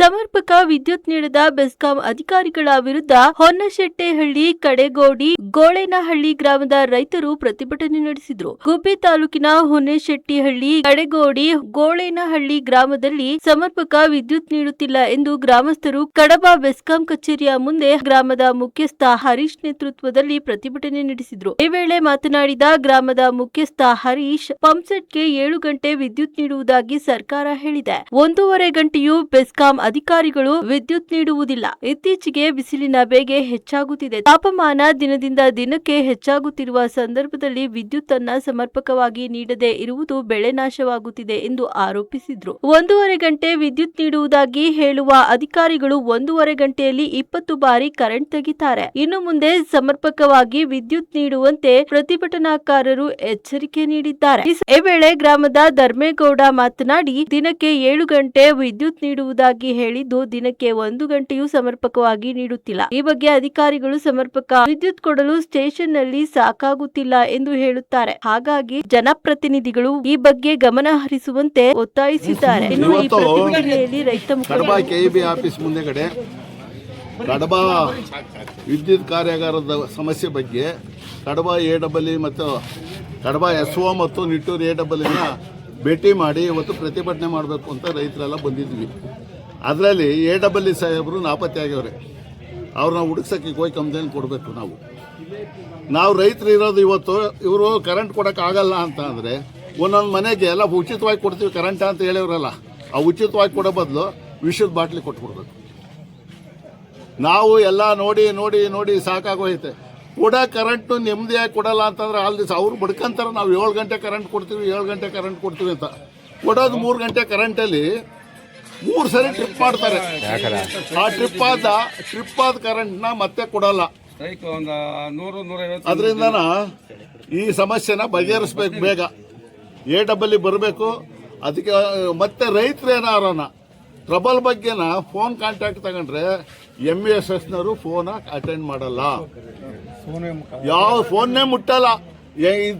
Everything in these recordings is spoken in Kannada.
ಸಮರ್ಪಕ ವಿದ್ಯುತ್ ನೀಡದ ಬೆಸ್ಕಾಂ ಅಧಿಕಾರಿಗಳ ವಿರುದ್ಧ ಹೊನ್ನಶೆಟ್ಟೇಹಳ್ಳಿ, ಕಡೆಗೋಡಿ, ಗೋಳೇನಹಳ್ಳಿ ಗ್ರಾಮದ ರೈತರು ಪ್ರತಿಭಟನೆ ನಡೆಸಿದರು. ಗುಬ್ಬಿ ತಾಲೂಕಿನ ಹೊನ್ನಶೆಟ್ಟಿಹಳ್ಳಿ, ಕಡೆಗೋಡಿ, ಗೋಳೇನಹಳ್ಳಿ ಗ್ರಾಮದಲ್ಲಿ ಸಮರ್ಪಕ ವಿದ್ಯುತ್ ನೀಡುತ್ತಿಲ್ಲ ಎಂದು ಗ್ರಾಮಸ್ಥರು ಕಡಬ ಬೆಸ್ಕಾಂ ಕಚೇರಿಯ ಮುಂದೆ ಗ್ರಾಮದ ಮುಖ್ಯಸ್ಥ ಹರೀಶ್ ನೇತೃತ್ವದಲ್ಲಿ ಪ್ರತಿಭಟನೆ ನಡೆಸಿದರು. ಈ ವೇಳೆ ಮಾತನಾಡಿದ ಗ್ರಾಮದ ಮುಖ್ಯಸ್ಥ ಹರೀಶ್, ಪಂಪ್ಸೆಟ್ಗೆ 7 ಗಂಟೆ ವಿದ್ಯುತ್ ನೀಡುವುದಾಗಿ ಸರ್ಕಾರ ಹೇಳಿದೆ. 1.5 ಗಂಟೆಯೂ ಬೆಸ್ಕಾಂ ಅಧಿಕಾರಿಗಳು ವಿದ್ಯುತ್ ನೀಡುವುದಿಲ್ಲ. ಇತ್ತೀಚೆಗೆ ಬಿಸಿಲಿನ ಬೇಗೆ ಹೆಚ್ಚಾಗುತ್ತಿದೆ. ತಾಪಮಾನ ದಿನದಿಂದ ದಿನಕ್ಕೆ ಹೆಚ್ಚಾಗುತ್ತಿರುವ ಸಂದರ್ಭದಲ್ಲಿ ವಿದ್ಯುತ್ ಅನ್ನ ಸಮರ್ಪಕವಾಗಿ ನೀಡದೇ ಇರುವುದು ಬೆಳೆ ನಾಶವಾಗುತ್ತಿದೆ ಎಂದು ಆರೋಪಿಸಿದ್ರು. 1.5 ಗಂಟೆ ವಿದ್ಯುತ್ ನೀಡುವುದಾಗಿ ಹೇಳುವ ಅಧಿಕಾರಿಗಳು 1.5 ಗಂಟೆಯಲ್ಲಿ 20 ಬಾರಿ ಕರೆಂಟ್ ತೆಗಿತಾರೆ. ಇನ್ನು ಮುಂದೆ ಸಮರ್ಪಕವಾಗಿ ವಿದ್ಯುತ್ ನೀಡುವಂತೆ ಪ್ರತಿಭಟನಾಕಾರರು ಎಚ್ಚರಿಕೆ ನೀಡಿದ್ದಾರೆ. ಈ ವೇಳೆ ಗ್ರಾಮದ ಧರ್ಮೇಗೌಡ ಮಾತನಾಡಿ, ದಿನಕ್ಕೆ 7 ಗಂಟೆ ವಿದ್ಯುತ್ ನೀಡುವುದಾಗಿ ಹೇಳಿದ್ದು ದಿನಕ್ಕೆ 1 ಗಂಟೆಯೂ ಸಮರ್ಪಕವಾಗಿ ನೀಡುತ್ತಿಲ್ಲ. ಈ ಬಗ್ಗೆ ಅಧಿಕಾರಿಗಳು ಸಮರ್ಪಕ ವಿದ್ಯುತ್ ಕೊಡಲು ಸ್ಟೇಷನ್ ನಲ್ಲಿ ಸಾಕಾಗುತ್ತಿಲ್ಲ ಎಂದು ಹೇಳುತ್ತಾರೆ. ಹಾಗಾಗಿ ಜನಪ್ರತಿನಿಧಿಗಳು ಈ ಬಗ್ಗೆ ಗಮನ ಹರಿಸುವಂತೆ ಒತ್ತಾಯಿಸಿದ್ದಾರೆ. ಇನ್ನು ಈ ಪ್ರತಿಭಟನೆಯಲ್ಲಿ ರೈತ ಕಡಬ ಕೆಇಬಿ ಆಫೀಸ್ ಮುಂದೆಗಡೆ ಕಡಬ ವಿದ್ಯುತ್ ಕಾರ್ಯಾಗಾರದ ಸಮಸ್ಯೆ ಬಗ್ಗೆ ಕಡಬ ಎಡಬ್ಲ್ಯೂ ಮತ್ತು ಕಡಬ SO ಮತ್ತು ನಿಟ್ಟೂರು ಎಡಬ್ಲ್ಯೂನ ಭೇಟಿ ಮಾಡಿ ಇವತ್ತು ಪ್ರತಿಭಟನೆ ಮಾಡಬೇಕು ಅಂತ ರೈತರೆಲ್ಲ ಬಂದಿದ್ವಿ. ಅದರಲ್ಲಿ ಎಡಬ್ಲ್ಯೂ ಸಾಹೇಬರು ನಾಪತ್ತೆ ಆಗ್ಯವ್ರೆ. ಅವ್ರನ್ನ ಹುಡುಕ್ಸಕ್ಕೆ ಹೋಗಿ ಕಂಪ್ಲೇಂಟ್ ಕೊಡಬೇಕು. ನಾವು ರೈತರು ಇರೋದು ಇವತ್ತು ಇವರು ಕರೆಂಟ್ ಕೊಡೋಕ್ಕಾಗಲ್ಲ ಅಂತ ಅಂದರೆ ಒಂದೊಂದು ಮನೆಗೆ ಎಲ್ಲ ಉಚಿತವಾಗಿ ಕೊಡ್ತೀವಿ ಕರೆಂಟ್ ಅಂತ ಹೇಳಿವ್ರಲ್ಲ, ಆ ಉಚಿತವಾಗಿ ಕೊಡೋ ಬದಲು ವಿಷದ ಬಾಟ್ಲಿ ಕೊಟ್ಬಿಡ್ಬೇಕು. ನಾವು ಎಲ್ಲ ನೋಡಿ ನೋಡಿ ನೋಡಿ ಸಾಕಾಗೋಯ್ತೆ. ಕೂಡ ಕರೆಂಟು ನೆಮ್ಮದಿಯಾಗಿ ಕೊಡಲ್ಲ ಅಂತಂದ್ರೆ ಅಲ್ಲಿ ಅವ್ರು ಬಡ್ಕಂತಾರೆ. ನಾವು 7 ಗಂಟೆ ಕರೆಂಟ್ ಕೊಡ್ತೀವಿ, 7 ಗಂಟೆ ಕರೆಂಟ್ ಕೊಡ್ತೀವಿ ಅಂತ ಕೊಡೋದು 3 ಗಂಟೆ ಕರೆಂಟಲ್ಲಿ 3 ಸರಿ ಟ್ರಿಪ್ ಮಾಡ್ತಾರೆ. ಆ ಟ್ರಿಪ್ ಆದ ಕರೆಂಟ್ನ ಮತ್ತೆ ಕೊಡಲ್ಲ. ಅದರಿಂದ ಈ ಸಮಸ್ಯೆನ ಬಗೆಹರಿಸ್ಬೇಕು ಬೇಗ. ಎಡಬ್ಲ್ಯೂ ಬರಬೇಕು. ಅದಕ್ಕೆ ಮತ್ತೆ ರೈತರೇನಾರೋನ ಟ್ರಬಲ್ ಬಗ್ಗೆನ ಫೋನ್ ಕಾಂಟ್ಯಾಕ್ಟ್ ತಗೊಂಡ್ರೆ MSSನವರು ಫೋನ್ ಅಟೆಂಡ್ ಮಾಡಲ್ಲ, ಯಾವ ಫೋನ್ನೇ ಮುಟ್ಟಲ್ಲ.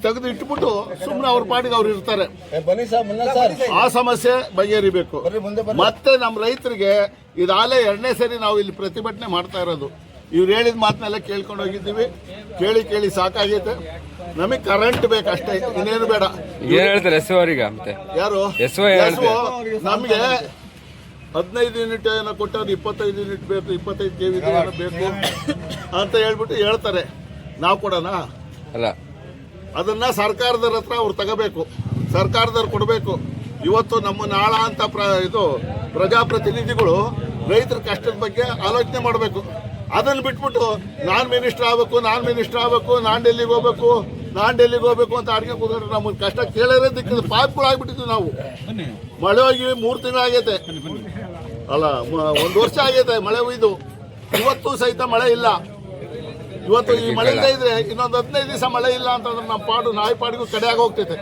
ತೆಗೆದು ಇಟ್ಬಿಟ್ಟು ಸುಮ್ಮನೆ ಅವ್ರ ಪಾಡಿಗೆ ಅವ್ರು ಇರ್ತಾರೆ. ಆ ಸಮಸ್ಯೆ ಬಗೆಹರಿಬೇಕು. ಮತ್ತೆ ನಮ್ಮ ರೈತರಿಗೆ ಇದಾಗಲೇ 2ನೇ ಸರಿ ನಾವು ಇಲ್ಲಿ ಪ್ರತಿಭಟನೆ ಮಾಡ್ತಾ ಇರೋದು. ಇವ್ರು ಹೇಳಿದ ಮಾತನ್ನೆಲ್ಲ ಕೇಳ್ಕೊಂಡು ಹೋಗಿದ್ದೀವಿ. ಕೇಳಿ ಸಾಕಾಗೈತೆ. ನಮಗೆ ಕರೆಂಟ್ ಬೇಕಷ್ಟೇ, ಇನ್ನೇನು ಬೇಡ. ಯಾರು ನಮಗೆ 15 ಯೂನಿಟ್ ಏನೋ ಕೊಟ್ಟವ್ರು 25 ಯೂನಿಟ್ ಬೇಕು, 25 KV ಬೇಕು ಅಂತ ಹೇಳ್ತಾರೆ. ನಾವು ಕೊಡೋಣ ಅಲ್ಲ. ಅದನ್ನ ಸರ್ಕಾರದವ್ರ ಹತ್ರ ಅವ್ರು ತಗೋಬೇಕು, ಸರ್ಕಾರದವ್ರು ಕೊಡಬೇಕು. ಇವತ್ತು ನಮ್ಮ ನಾಳ ಅಂತ ಪ್ರಜಾಪ್ರತಿನಿಧಿಗಳು ರೈತರ ಕಷ್ಟದ ಬಗ್ಗೆ ಆಲೋಚನೆ ಮಾಡಬೇಕು. ಅದನ್ನು ಬಿಟ್ಬಿಟ್ಟು ನಾನು ಮಿನಿಸ್ಟರ್ ಆಗಬೇಕು, ನಾನು ಡೆಲ್ಲಿಗೆ ಹೋಗ್ಬೇಕು ಅಂತ ಅಡಿಗೆ ಕೂತ್ಕೊಂಡ್ರೆ ನಮಗೆ ಕಷ್ಟ ಕೇಳೋದೇ ದಿಕ್ಕಿದ ಪಾಪ್ಗಳಾಗ್ಬಿಟ್ಟಿದ್ವಿ ನಾವು. ಮಳೆ ಹೋಗಿ 3 ತಿಂಗಳಾಗೈತೆ, ಅಲ್ಲ 1 ವರ್ಷ ಆಗೈತೆ ಮಳೆ ಹೋಯ್ದು. ಇವತ್ತು ಸಹಿತ ಮಳೆ ಇಲ್ಲ. ಇವತ್ತು ಈ ಮಳೆ ಇದ್ರೆ ಇನ್ನೊಂದು 15 ದಿವಸ ಮಳೆ ಇಲ್ಲ ಅಂತಂದ್ರೆ ನಮ್ಮ ನಾಯಿ ಪಾಡಿಗೂ ಕಡೆಯಾಗಿ ಹೋಗ್ತೈತೆ.